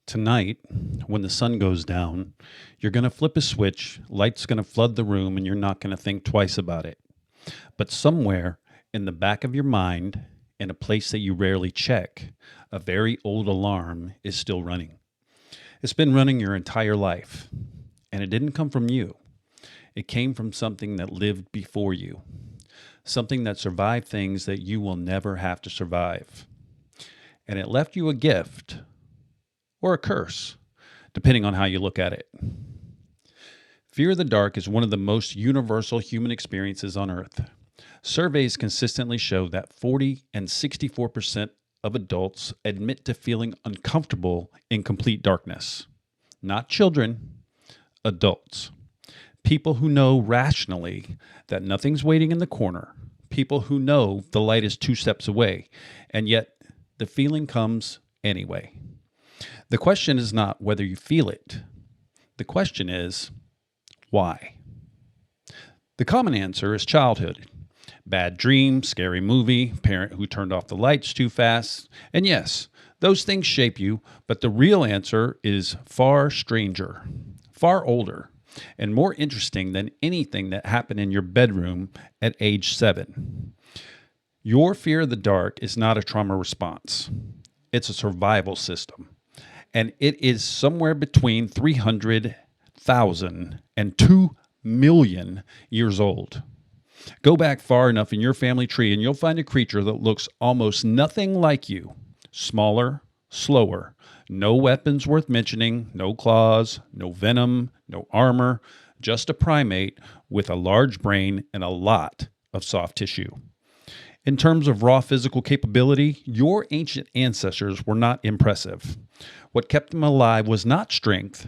Tonight, when the sun goes down, you're going to flip a switch, light's going to flood the room, and you're not going to think twice about it. But somewhere in the back of your mind, in a place that you rarely check, a very old alarm is still running. It's been running your entire life, and it didn't come from you. It came from something that lived before you, something that survived things that you will never have to survive. And it left you a gift or a curse, depending on how you look at it. Fear of the dark is one of the most universal human experiences on Earth. Surveys consistently show that 40 and 64% of adults admit to feeling uncomfortable in complete darkness. Not children, adults. People who know rationally that nothing's waiting in the corner. People who know the light is 2 steps away, and yet the feeling comes anyway. The question is not whether you feel it. The question is, why? The common answer is childhood. Bad dream, scary movie, parent who turned off the lights too fast. And yes, those things shape you, but the real answer is far stranger, far older, and more interesting than anything that happened in your bedroom at age 7. Your fear of the dark is not a trauma response. It's a survival system. And it is somewhere between 300,000 and 2 million years old. Go back far enough in your family tree and you'll find a creature that looks almost nothing like you. Smaller, slower, no weapons worth mentioning, no claws, no venom, no armor, just a primate with a large brain and a lot of soft tissue. In terms of raw physical capability, your ancient ancestors were not impressive. What kept them alive was not strength,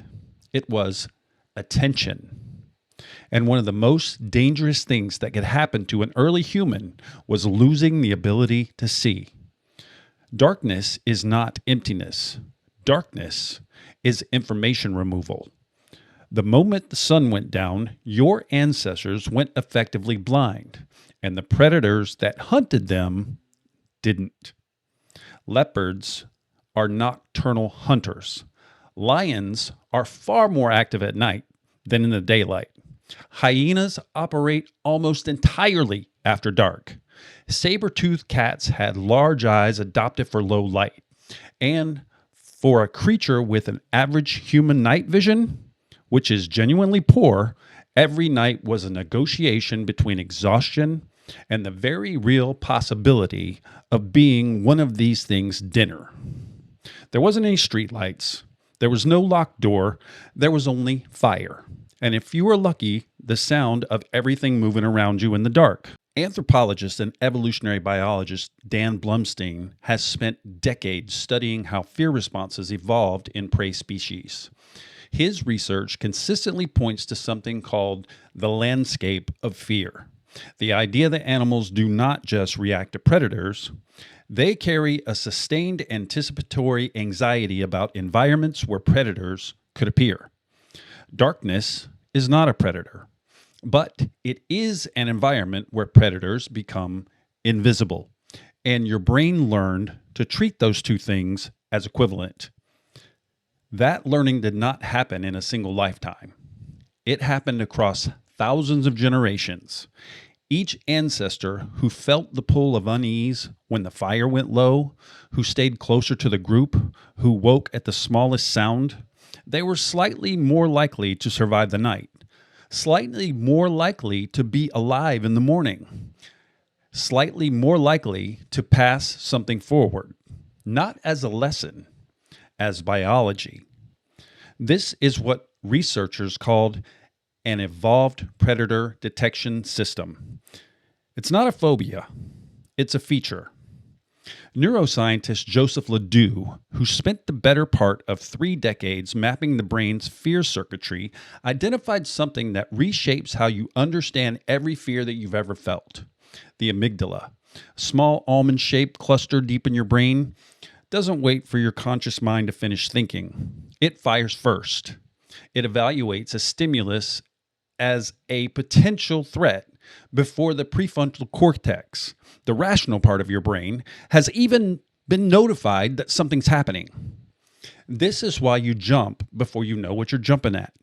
it was attention. And one of the most dangerous things that could happen to an early human was losing the ability to see. Darkness is not emptiness. Darkness is information removal. The moment the sun went down, your ancestors went effectively blind, and the predators that hunted them didn't. Leopards are nocturnal hunters. Lions are far more active at night than in the daylight. Hyenas operate almost entirely after dark. Saber-toothed cats had large eyes adopted for low light. And for a creature with an average human night vision, which is genuinely poor, every night was a negotiation between exhaustion and the very real possibility of being one of these things' dinner. There wasn't any street lights. There was no locked door. There was only fire. And if you were lucky, the sound of everything moving around you in the dark. Anthropologist and evolutionary biologist Dan Blumstein has spent decades studying how fear responses evolved in prey species. His research consistently points to something called the landscape of fear. The idea that animals do not just react to predators, they carry a sustained anticipatory anxiety about environments where predators could appear. Darkness is not a predator, but it is an environment where predators become invisible, and your brain learned to treat those two things as equivalent. That learning did not happen in a single lifetime. It happened across thousands of generations. Each ancestor who felt the pull of unease when the fire went low, who stayed closer to the group, who woke at the smallest sound, they were slightly more likely to survive the night, slightly more likely to be alive in the morning, slightly more likely to pass something forward, not as a lesson, as biology. This is what researchers called an evolved predator detection system. It's not a phobia, it's a feature. Neuroscientist Joseph LeDoux, who spent the better part of 3 decades mapping the brain's fear circuitry, identified something that reshapes how you understand every fear that you've ever felt. The amygdala, a small almond-shaped cluster deep in your brain, doesn't wait for your conscious mind to finish thinking. It fires first. It evaluates a stimulus as a potential threat before the prefrontal cortex, the rational part of your brain, has even been notified that something's happening. This is why you jump before you know what you're jumping at.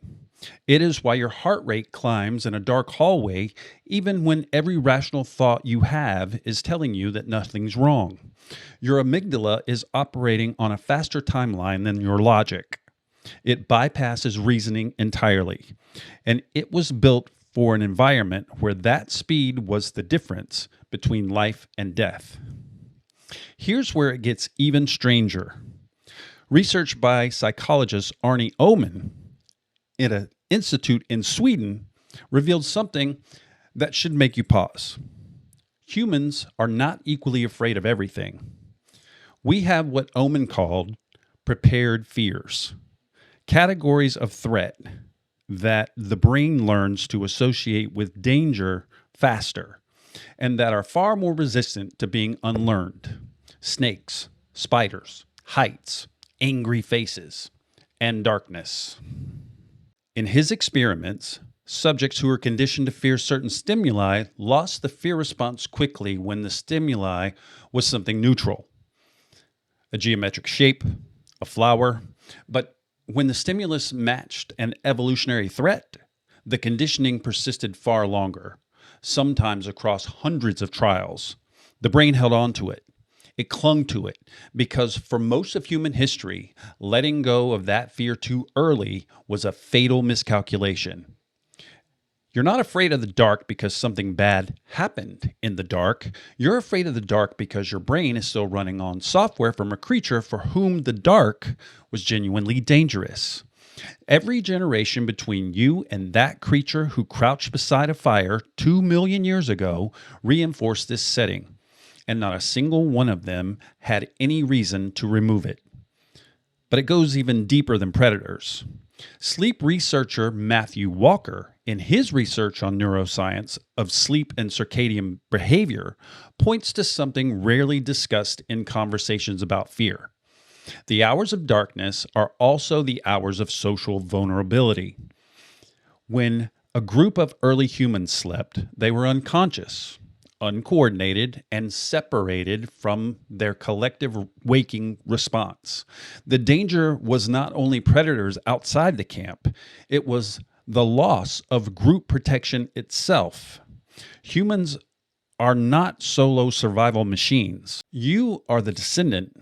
It is why your heart rate climbs in a dark hallway, even when every rational thought you have is telling you that nothing's wrong. Your amygdala is operating on a faster timeline than your logic. It bypasses reasoning entirely, and it was built for an environment where that speed was the difference between life and death. Here's where it gets even stranger. Research by psychologist Arne Ohman at an institute in Sweden revealed something that should make you pause. Humans are not equally afraid of everything. We have what Ohman called prepared fears, categories of threat that the brain learns to associate with danger faster and that are far more resistant to being unlearned. Snakes, spiders, heights, angry faces, and darkness. In his experiments, subjects who were conditioned to fear certain stimuli lost the fear response quickly when the stimuli was something neutral, a geometric shape, a flower. But when the stimulus matched an evolutionary threat, the conditioning persisted far longer, sometimes across hundreds of trials. The brain held on to it. It clung to it because for most of human history, letting go of that fear too early was a fatal miscalculation. You're not afraid of the dark because something bad happened in the dark. You're afraid of the dark because your brain is still running on software from a creature for whom the dark was genuinely dangerous. Every generation between you and that creature who crouched beside a fire 2 million years ago reinforced this setting, and not a single one of them had any reason to remove it. But it goes even deeper than predators. Sleep researcher Matthew Walker, in his research on neuroscience of sleep and circadian behavior, points to something rarely discussed in conversations about fear. The hours of darkness are also the hours of social vulnerability. When a group of early humans slept, they were unconscious, uncoordinated, and separated from their collective waking response. The danger was not only predators outside the camp, it was the loss of group protection itself. Humans are not solo survival machines. You are the descendant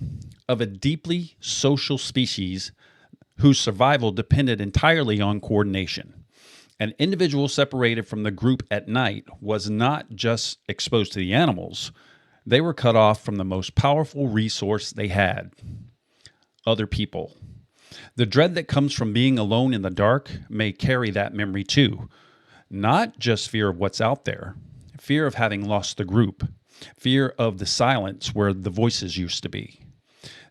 of a deeply social species whose survival depended entirely on coordination. An individual separated from the group at night was not just exposed to the animals, they were cut off from the most powerful resource they had: other people. The dread that comes from being alone in the dark may carry that memory too. Not just fear of what's out there, fear of having lost the group, fear of the silence where the voices used to be.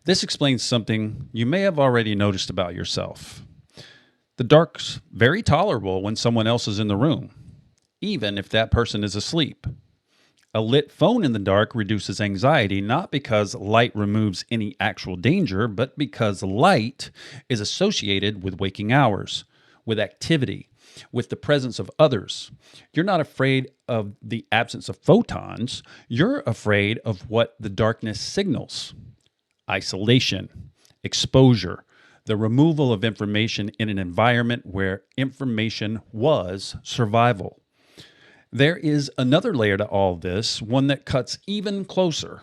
This explains something you may have already noticed about yourself. The dark's very tolerable when someone else is in the room, even if that person is asleep. A lit phone in the dark reduces anxiety, not because light removes any actual danger, but because light is associated with waking hours, with activity, with the presence of others. You're not afraid of the absence of photons. You're afraid of what the darkness signals: isolation, exposure, the removal of information in an environment where information was survival. There is another layer to all this, one that cuts even closer.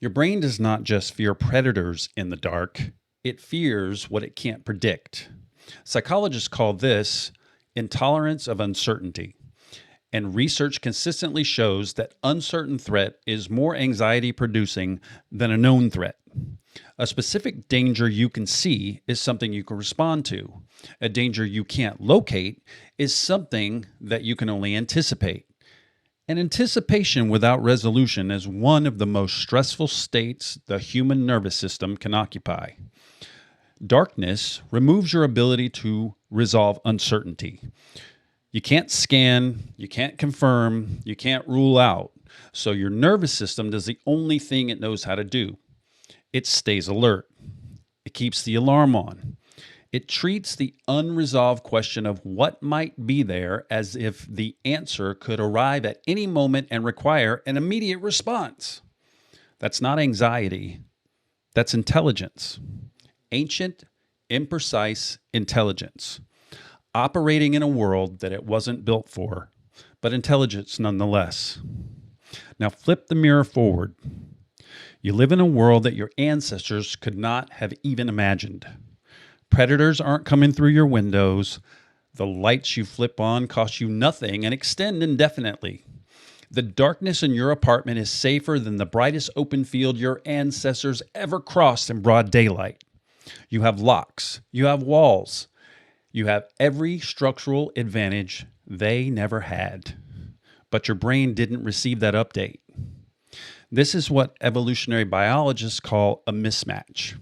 Your brain does not just fear predators in the dark, it fears what it can't predict. Psychologists call this intolerance of uncertainty. And research consistently shows that uncertain threat is more anxiety producing than a known threat. A specific danger you can see is something you can respond to. A danger you can't locate is something that you can only anticipate. And anticipation without resolution is one of the most stressful states the human nervous system can occupy. Darkness removes your ability to resolve uncertainty. You can't scan, you can't confirm, you can't rule out. So your nervous system does the only thing it knows how to do. It stays alert. It keeps the alarm on. It treats the unresolved question of what might be there as if the answer could arrive at any moment and require an immediate response. That's not anxiety. That's intelligence. Ancient imprecise intelligence, operating in a world that it wasn't built for, but intelligence nonetheless. Now flip the mirror forward. You live in a world that your ancestors could not have even imagined. Predators aren't coming through your windows. The lights you flip on cost you nothing and extend indefinitely. The darkness in your apartment is safer than the brightest open field your ancestors ever crossed in broad daylight. You have locks. You have walls. You have every structural advantage they never had. But your brain didn't receive that update. This is what evolutionary biologists call a mismatch,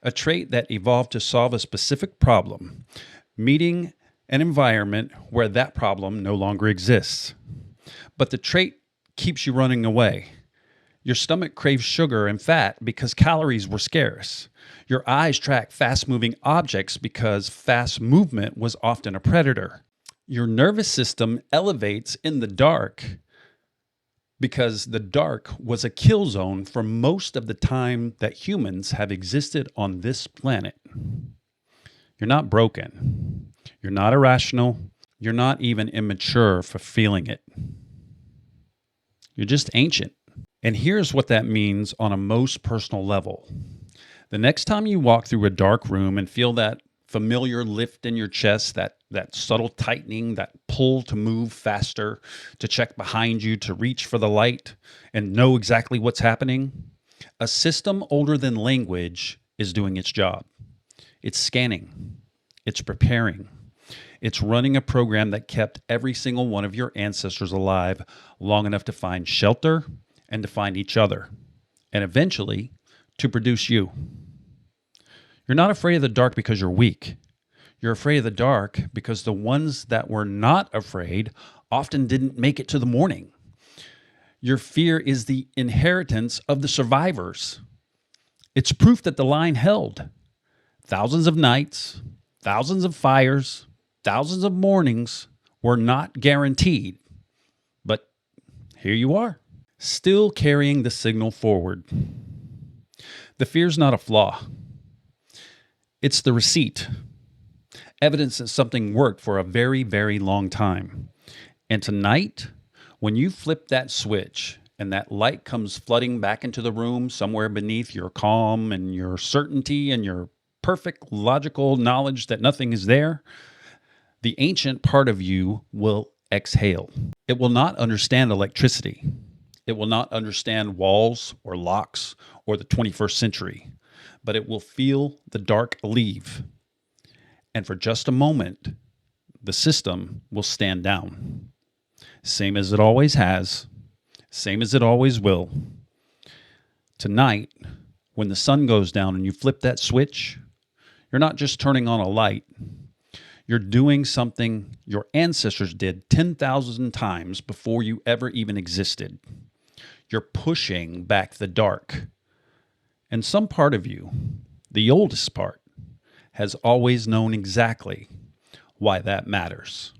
a trait that evolved to solve a specific problem, meeting an environment where that problem no longer exists. But the trait keeps you running away. Your stomach craves sugar and fat because calories were scarce. Your eyes track fast-moving objects because fast movement was often a predator. Your nervous system elevates in the dark because the dark was a kill zone for most of the time that humans have existed on this planet. You're not broken. You're not irrational. You're not even immature for feeling it. You're just ancient. And here's what that means on a most personal level. The next time you walk through a dark room and feel that familiar lift in your chest, that subtle tightening, that pull to move faster, to check behind you, to reach for the light and know exactly what's happening, a system older than language is doing its job. It's scanning. It's preparing. It's running a program that kept every single one of your ancestors alive long enough to find shelter and to find each other, and eventually to produce you. You're not afraid of the dark because you're weak. You're afraid of the dark because the ones that were not afraid often didn't make it to the morning. Your fear is the inheritance of the survivors. It's proof that the line held. Thousands of nights, thousands of fires, thousands of mornings were not guaranteed. But here you are, still carrying the signal forward. The fear's not a flaw. It's the receipt. Evidence that something worked for a very, very long time. And tonight, when you flip that switch and that light comes flooding back into the room somewhere beneath your calm and your certainty and your perfect logical knowledge that nothing is there, the ancient part of you will exhale. It will not understand electricity. It will not understand walls or locks or the 21st century, but it will feel the dark leave. And for just a moment, the system will stand down. Same as it always has, same as it always will. Tonight, when the sun goes down and you flip that switch, you're not just turning on a light. You're doing something your ancestors did 10,000 times before you ever even existed. You're pushing back the dark. And some part of you, the oldest part, has always known exactly why that matters.